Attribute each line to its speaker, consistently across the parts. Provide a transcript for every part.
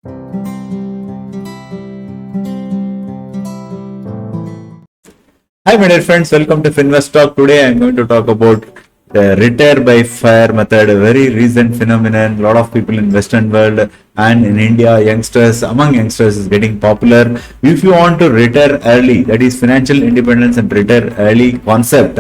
Speaker 1: Hi, my dear friends. Welcome to Finvest Talk. Today, I'm going to talk about the retire by FIRE method, a very recent phenomenon. A lot of people in Western world and in India, among youngsters, is getting popular. If you want to retire early, that is financial independence and retire early concept.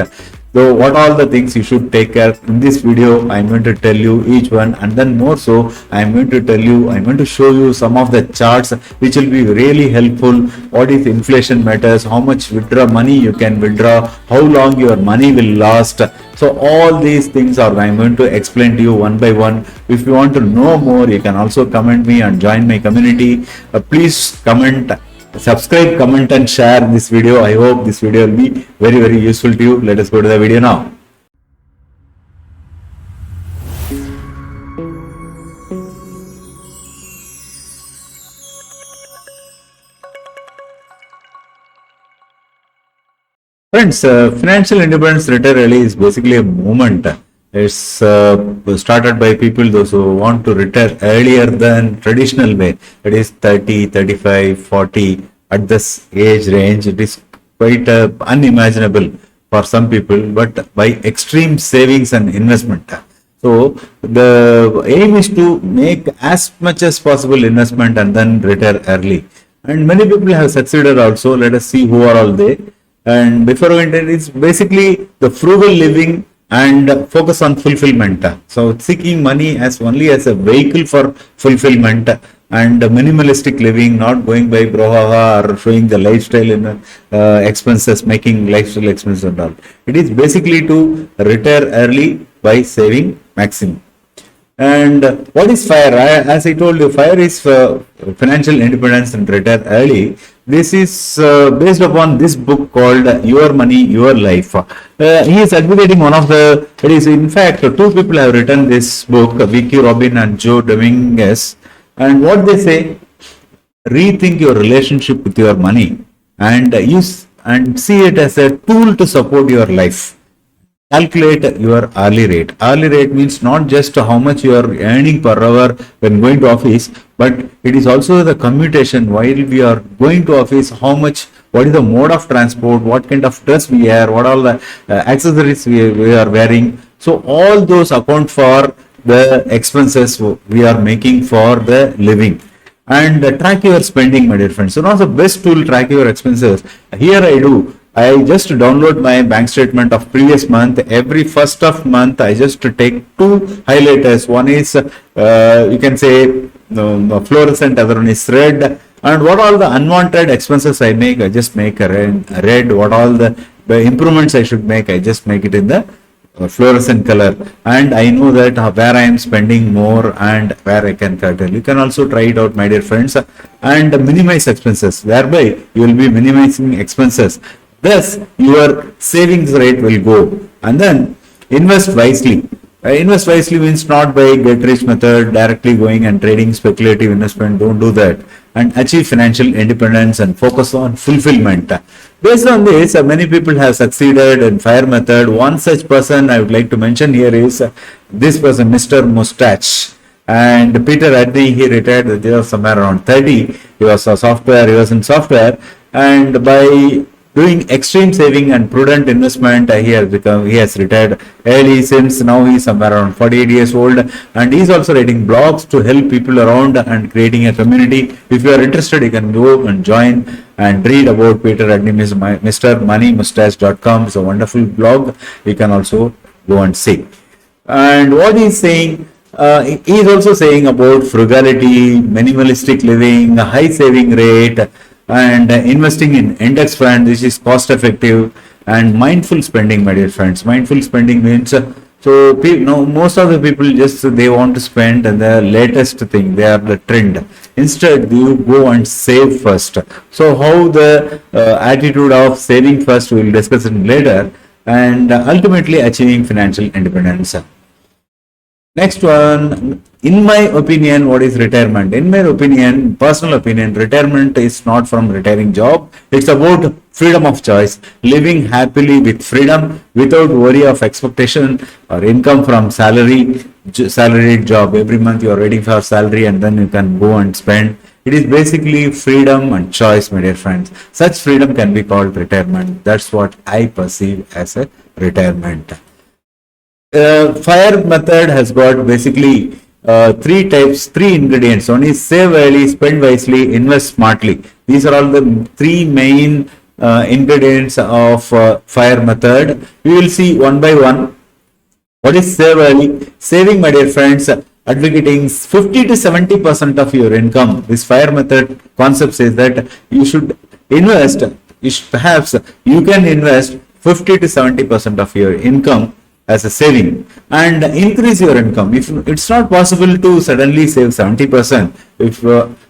Speaker 1: So, what all the things you should take care in this video, I'm going to tell you each one, and then more so, I'm going to show you some of the charts which will be really helpful. What is inflation matters, how much withdraw money you can withdraw, how long your money will last. So all these things are I'm going to explain to you one by one. If you want to know more, you can also comment me and join my community. Please comment. Subscribe, comment and share this video. I hope this video will be very useful to you. Let us go to the video now. Friends, financial independence retire early is basically a movement. It's started by people those who want to retire earlier than traditional way. It is 30, 35, 40. At this age range, it is quite unimaginable for some people, but by extreme savings and investment. So the aim is to make as much as possible investment and then retire early. And many people have succeeded also. Let us see who are all they. And before we enter, it's basically the frugal living and focus on fulfillment. So seeking money as only as a vehicle for fulfillment and minimalistic living, not going by brouhaha or showing the lifestyle in expenses, making lifestyle expenses and all. It is basically to retire early by saving maximum. And what is FIRE? As I told you, FIRE is financial independence and retire early. This is based upon this book called Your Money, Your Life. He is advocating one of the, it is in fact, two people have written this book, Vicki Robin and Joe Dominguez. And what they say, rethink your relationship with your money and use and see it as a tool to support your life. Calculate your hourly rate. Hourly rate means not just how much you are earning per hour when going to office, but it is also the commutation while we are going to office, how much, what is the mode of transport, what kind of dress we wear, what all the accessories we are wearing. So all those account for the expenses we are making for the living. And track your spending, my dear friends. So now the best tool to track your expenses. Here I just download my bank statement of previous month. Every first of month, I just take two highlighters. One is, you can say, fluorescent, other one is red. And what all the unwanted expenses I make, I just make a red. What all the improvements I should make, I just make it in the fluorescent color. And I know that where I am spending more and where I can cut it. You can also try it out, my dear friends, and minimize expenses. Thereby, you will be minimizing expenses. Thus, your savings rate will go. And then invest wisely. Invest wisely means not by get rich method, directly going and trading speculative investment. Don't do that. And achieve financial independence and focus on fulfillment. Based on this, many people have succeeded in FIRE method. One such person I would like to mention here is this person, Mr. Mustache. And Peter Addy, he retired at the age of somewhere around 30. He was in software. And by doing extreme saving and prudent investment, he has retired early, since now he is somewhere around 48 years old, and he is also writing blogs to help people around and creating a community. If you are interested, you can go and join and read about Peter Addy, MrMoneyMustache.com. It's a wonderful blog. You can also go and see. And what he is saying, he is also saying about frugality, minimalistic living, high saving rate, and investing in index fund, which is cost effective, and mindful spending, my dear friends. Mindful spending means most of the people they want to spend the latest thing, they are the trend. Instead, you go and save first. So how the attitude of saving first, we will discuss it later, and ultimately achieving financial independence. Next one, in my opinion, what is retirement? In my opinion, personal opinion, retirement is not from retiring job. It's about freedom of choice, living happily with freedom without worry of expectation or income from salaried job. Every month you are waiting for salary and then you can go and spend. It is basically freedom and choice, my dear friends. Such freedom can be called retirement. That's what I perceive as a retirement. F.I.R.E method has got basically three types, three ingredients. One is save early, spend wisely, invest smartly. These are all the three main ingredients of F.I.R.E method. We will see one by one. What is save early? Saving, my dear friends, advocating 50 to 70% of your income. This F.I.R.E method concept says that you should invest, perhaps you can invest 50 to 70% of your income as a saving and increase your income. If it's not possible to suddenly save 70%, if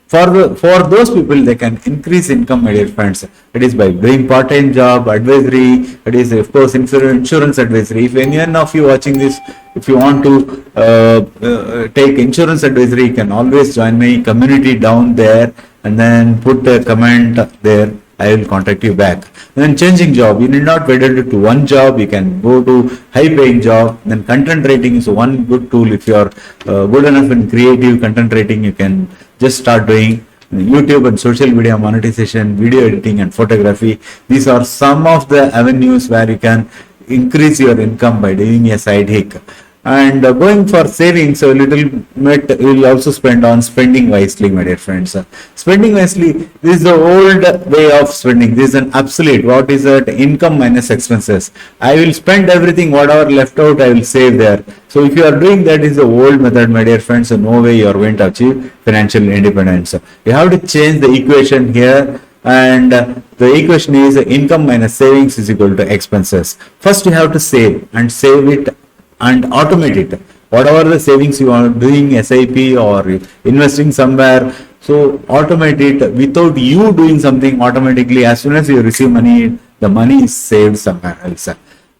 Speaker 1: for those people they can increase income, my dear friends. It is by doing part-time job, advisory. It is of course insurance advisory. If anyone of you watching this, if you want to take insurance advisory, you can always join my community down there and then put a comment there. I will contact you back. Then changing job, you need not wait to one job. You can go to high paying job. Then content writing is one good tool. If you are good enough in creative content writing, you can just start doing YouTube and social media monetization, video editing and photography. These are some of the avenues where you can increase your income by doing a side gig. And going for savings, a little bit you will also spend on spending wisely, my dear friends. Spending wisely, this is the old way of spending. This is an obsolete. What is that? Income minus expenses. I will spend everything, whatever left out, I will save there. So if you are doing that, is the old method, my dear friends. So no way you are going to achieve financial independence. You have to change the equation here. And the equation is income minus savings is equal to expenses. First you have to save and save it and automate it. Whatever the savings you are doing, SIP or investing somewhere, so automate it without you doing something automatically. As soon as you receive money, the money is saved somewhere else.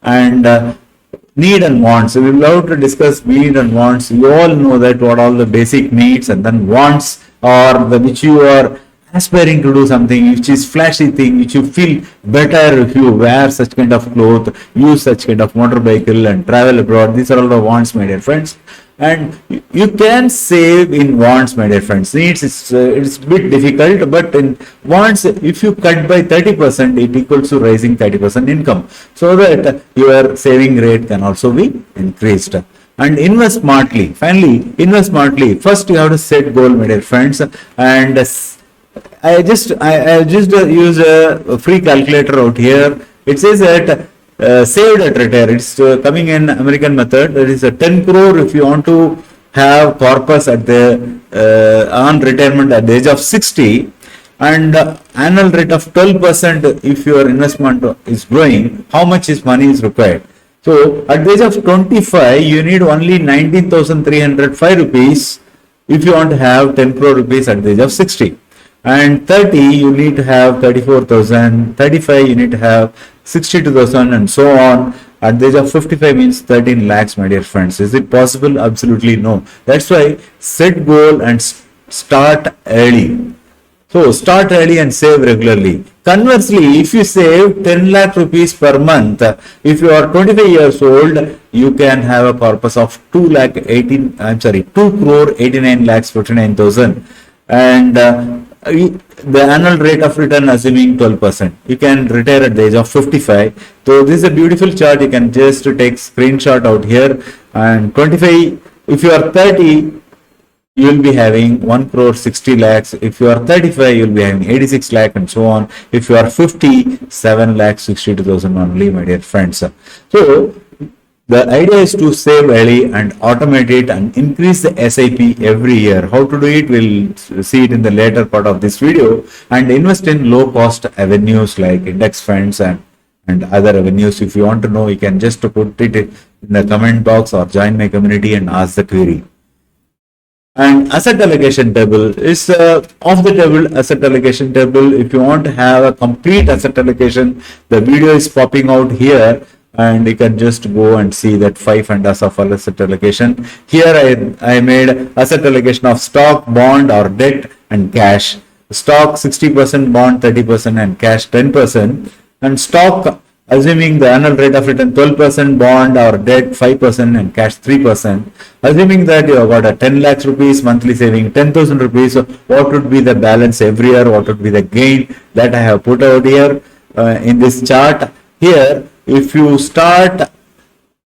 Speaker 1: And need and wants. So we will have to discuss need and wants. You all know that what all the basic needs and then wants are the which you are aspiring to do something which is flashy thing, which you feel better if you wear such kind of clothes, use such kind of motor vehicle and travel abroad. These are all the wants, my dear friends. And you can save in wants, my dear friends. Needs, it's a bit difficult, but in wants, if you cut by 30%, it equals to raising 30% income. So that your saving rate can also be increased. And invest smartly. Finally, invest smartly. First, you have to set goal, my dear friends, and I just use a free calculator out here. It says that saved at retire. It's coming in American method. There is a 10 crore if you want to have corpus at the on retirement at the age of 60, and annual rate of 12% if your investment is growing. How much is money is required? So at the age of 25, you need only 19,305 rupees if you want to have 10 crore rupees at the age of 60. And 30 you need to have 34,000, 35 you need to have 62,000 and so on. At the age of 55 means 13 lakhs, my dear friends. Is it possible? Absolutely no. That's why set goal and start early. So start early and save regularly. Conversely, if you save 10 lakh rupees per month, if you are 25 years old, you can have a corpus of 2 crore 89 lakhs 59,000. And the annual rate of return assuming 12%. You can retire at the age of 55. So this is a beautiful chart. You can just take screenshot out here. And 25, if you are 30, you will be having 1 crore 60 lakhs. If you are 35, you will be having 86 lakh and so on. If you are 50, 7 lakh 62,000 only, my dear friends. So the idea is to save early and automate it and increase the SIP every year. How to do it, we'll see it in the later part of this video. And invest in low cost avenues like index funds and other avenues. If you want to know, you can just put it in the comment box or join my community and ask the query. And asset allocation table is off the table asset allocation table. If you want to have a complete asset allocation, the video is popping out here. and you can just go and see that 5 funds of asset allocation. Here I made asset allocation of stock, bond or debt and cash. Stock 60%, bond 30% and cash 10%. And stock, assuming the annual rate of return 12%, bond or debt 5% and cash 3%. Assuming that you have got a 10 lakhs rupees monthly saving, 10,000 rupees, so what would be the balance every year? What would be the gain that I have put out here in this chart? Here, if you start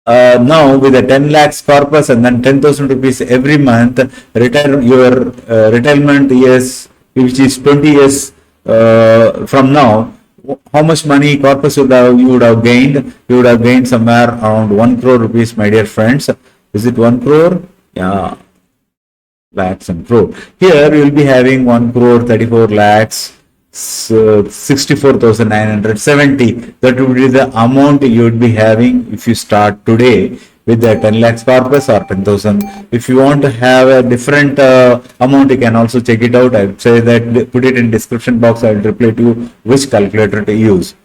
Speaker 1: now with a 10 lakhs corpus and then 10,000 rupees every month, your retirement years, which is 20 years from now, how much money corpus you would have gained? You would have gained somewhere around 1 crore rupees, my dear friends. Is it 1 crore? Yeah, lakhs and crore. Here you will be having 1 crore 34 lakhs. 64,970. That would be the amount you would be having if you start today with the 10 lakhs corpus or 10,000. If you want to have a different amount, you can also check it out. I would say that put it in description box. I will reply to you which calculator to use.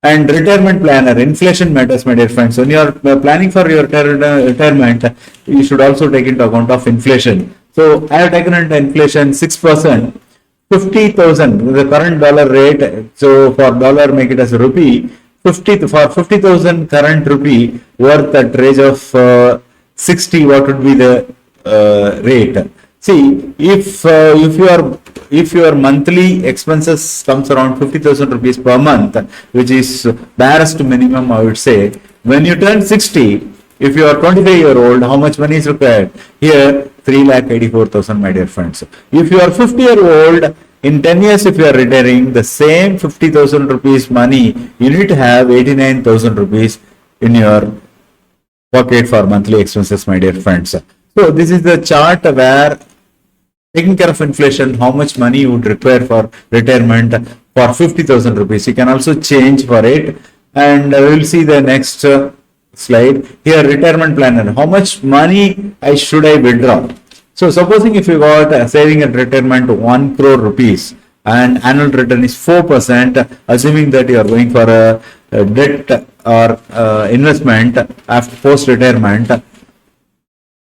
Speaker 1: And retirement planner, inflation matters, my dear friends. When you are planning for your retirement, you should also take into account of inflation. So I have taken into inflation 6%. 50,000, the current dollar rate, so for dollar make it as a rupee, for 50,000 current rupee worth at rate of 60, what would be the rate? See, if your monthly expenses comes around 50,000 rupees per month, which is barest minimum, I would say, when you turn 60, if you are 25-year-old, how much money is required? Here, 3,84,000, my dear friends. If you are 50-year-old, in 10 years, if you are retiring, the same 50,000 rupees money, you need to have 89,000 rupees in your pocket for monthly expenses, my dear friends. So, this is the chart where taking care of inflation, how much money you would require for retirement for 50,000 rupees. You can also change for it. And we will see the next slide. Here, retirement planner. How much money should I withdraw? So, supposing if you got a saving at retirement 1 crore rupees and annual return is 4%, assuming that you are going for a debt or investment after post-retirement,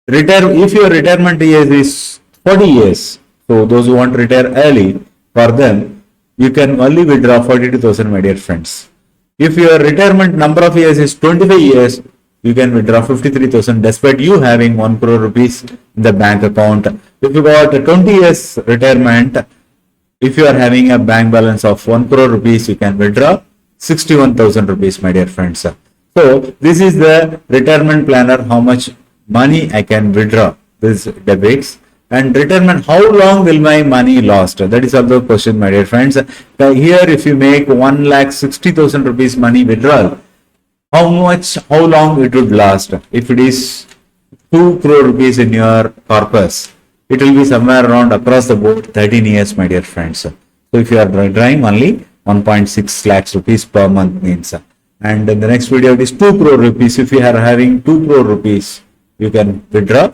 Speaker 1: if your retirement years is 40 years, so those who want to retire early, for them, you can only withdraw 42,000, my dear friends. If your retirement number of years is 25 years, you can withdraw 53,000 despite you having 1 crore rupees in the bank account. If you got a 20 years retirement, if you are having a bank balance of 1 crore rupees, you can withdraw 61,000 rupees, my dear friends. So, this is the retirement planner, how much money I can withdraw. This debits. And retirement, how long will my money last? That is also a question, my dear friends. Here, if you make 1,60,000 rupees money withdrawal, how long it would last? If it is 2 crore rupees in your corpus, it will be somewhere around across the board 13 years, my dear friends. So, if you are drawing only 1.6 lakhs rupees per month means. And in the next video, it is 2 crore rupees. If you are having 2 crore rupees, you can withdraw.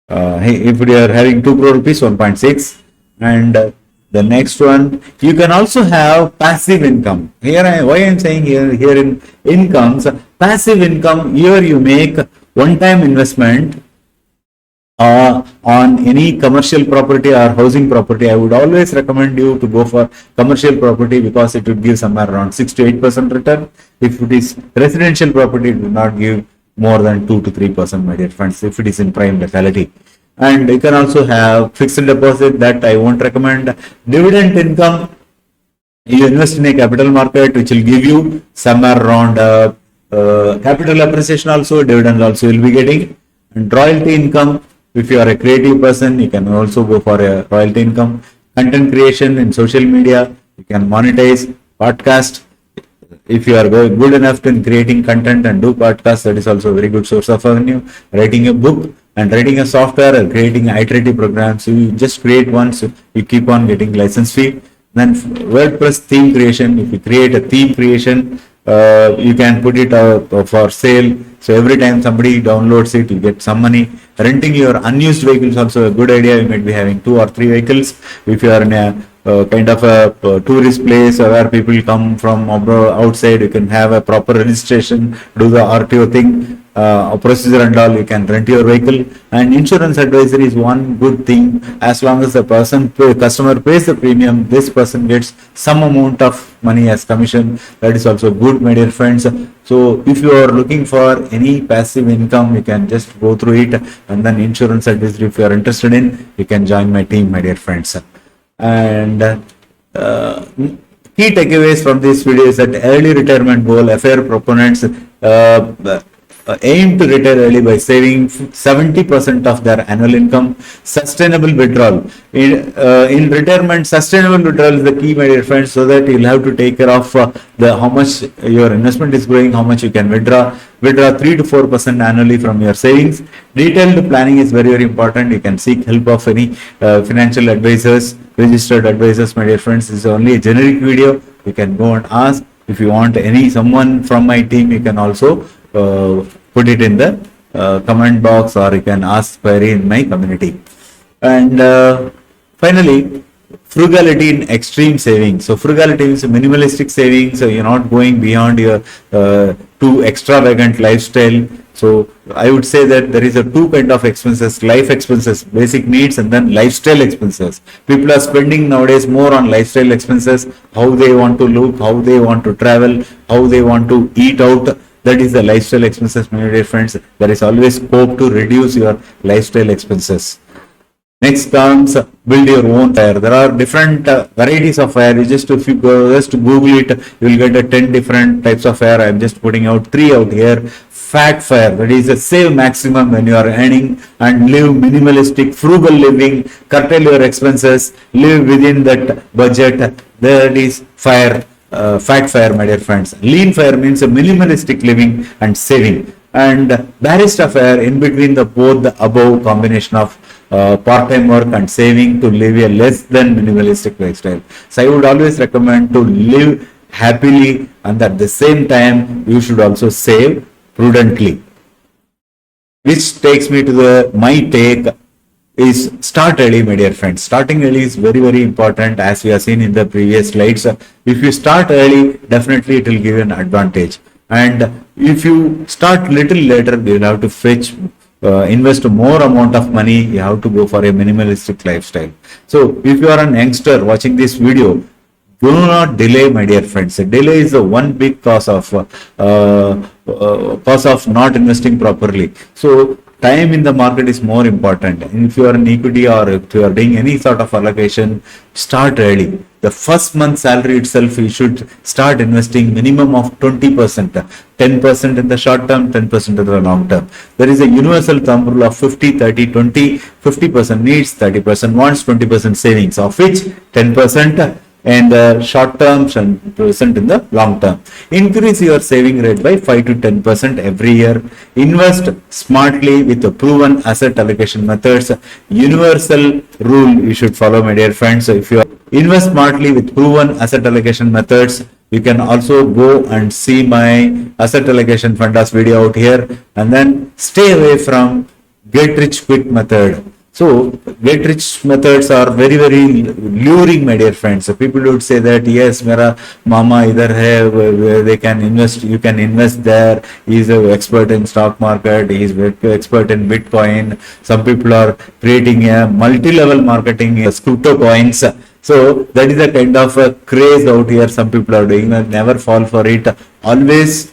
Speaker 1: If you are having 2 crore rupees, 1.6. And the next one, you can also have passive income. Why I am saying here in incomes, passive income, here you make one-time investment on any commercial property or housing property. I would always recommend you to go for commercial property because it would give somewhere around 6 to 8% return. If it is residential property, it will not give more than 2 to 3%, my dear friends, if it is in prime locality. And you can also have fixed deposit that I won't recommend. Dividend income, you invest in a capital market which will give you somewhere around capital appreciation also, dividend also will be getting. And royalty income, if you are a creative person, you can also go for a royalty income. Content creation in social media, you can monetize. Podcast, if you are good enough in creating content and do podcasts, that is also a very good source of revenue. Writing a book and writing a software or creating iterative programs, you just create once, you keep on getting license fee. Then WordPress theme creation, if you create a theme creation, you can put it for sale. So every time somebody downloads it, you get some money. Renting your unused vehicles also a good idea. You might be having 2 or 3 vehicles. If you are in a kind of a tourist place where people come from outside. You can have a proper registration, do the RTO thing, procedure and all. You can rent your vehicle, and insurance advisory is one good thing. As long as the customer pays the premium, this person gets some amount of money as commission. That is also good, my dear friends. So if you are looking for any passive income, you can just go through it, and then insurance advisory, if you are interested in, you can join my team, my dear friends. And key takeaways from this video is that early retirement goal, F.I.R.E proponents aim to retire early by saving 70% of their annual income. Sustainable withdrawal. In retirement, sustainable withdrawal is the key, my dear friends, so that you'll have to take care of how much your investment is growing, how much you can withdraw. Withdraw 3 to 4% annually from your savings. Detailed planning is very, very important. You can seek help of any financial advisors, registered advisors, my dear friends. This is only a generic video. You can go and ask. If you want someone from my team, you can also put it in the comment box, or you can ask query in my community. And finally, frugality in extreme savings. So frugality means minimalistic savings. So you're not going beyond your too extravagant lifestyle. So I would say that there is a two kind of expenses: life expenses, basic needs, and then lifestyle expenses. People are spending nowadays more on lifestyle expenses, how they want to look, how they want to travel, how they want to eat out. That is the lifestyle expenses, my dear friends. There is always scope to reduce your lifestyle expenses. Next comes build your own F.I.R.E. There are different varieties of F.I.R.E. If you just Google it, you will get 10 different types of F.I.R.E. I am just putting out 3 out here. Fat F.I.R.E. That is a save maximum when you are earning and live minimalistic, frugal living, curtail your expenses, live within that budget. That is F.I.R.E. Fat F.I.R.E. my dear friends. Lean F.I.R.E. means a minimalistic living and saving. And barista F.I.R.E. in between both the above combination of part-time work and saving to live a less than minimalistic lifestyle. So I would always recommend to live happily, and at the same time you should also save prudently. Which takes me to my take is start early, my dear friends. Starting early is very, very important, as we have seen in the previous slides. If you start early, definitely it will give you an advantage. And if you start little later, you will have to invest more amount of money. You have to go for a minimalistic lifestyle. So if you are an youngster watching this video, do not delay, my dear friends. Delay is the one big cause of not investing properly. So time in the market is more important. And if you are in equity, or if you are doing any sort of allocation, start early. The first month salary itself, you should start investing minimum of 20%, 10% in the short term, 10% in the long term. There is a universal thumb rule of 50, 30, 20, 50% needs, 30% wants, 20% savings, of which 10% in the short term and 10% in the long term. Increase your saving rate by 5 to 10% every year. Invest smartly with the proven asset allocation methods. Universal rule you should follow, my dear friends. So if you invest smartly with proven asset allocation methods, you can also go and see my asset allocation fundas video out here, and then stay away from get rich quick method. So get rich methods are very, very luring, my dear friends. So people would say that yes, mera mama idhar hai, where they can invest, you can invest there. He is an expert in stock market, he is expert in Bitcoin. Some people are creating a multi-level marketing crypto coins. So that is a kind of a craze out here some people are doing. Never fall for it. Always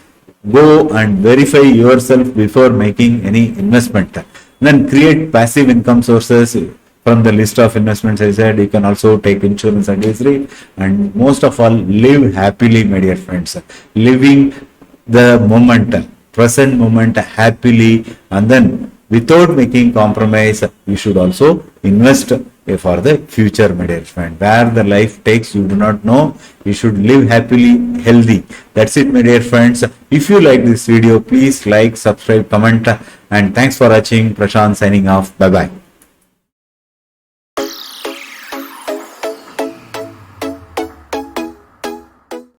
Speaker 1: go and verify yourself before making any investment. Then create passive income sources from the list of investments I said. You can also take insurance advisory, and most of all, live happily, my dear friends. Living the moment, present moment happily, and then without making compromise, you should also invest for the future, my dear friend. Where the life takes, you do not know. You should live happily, healthy. That's it, my dear friends. If you like this video, please like, subscribe, comment, and thanks for watching. Prashant signing off. Bye bye.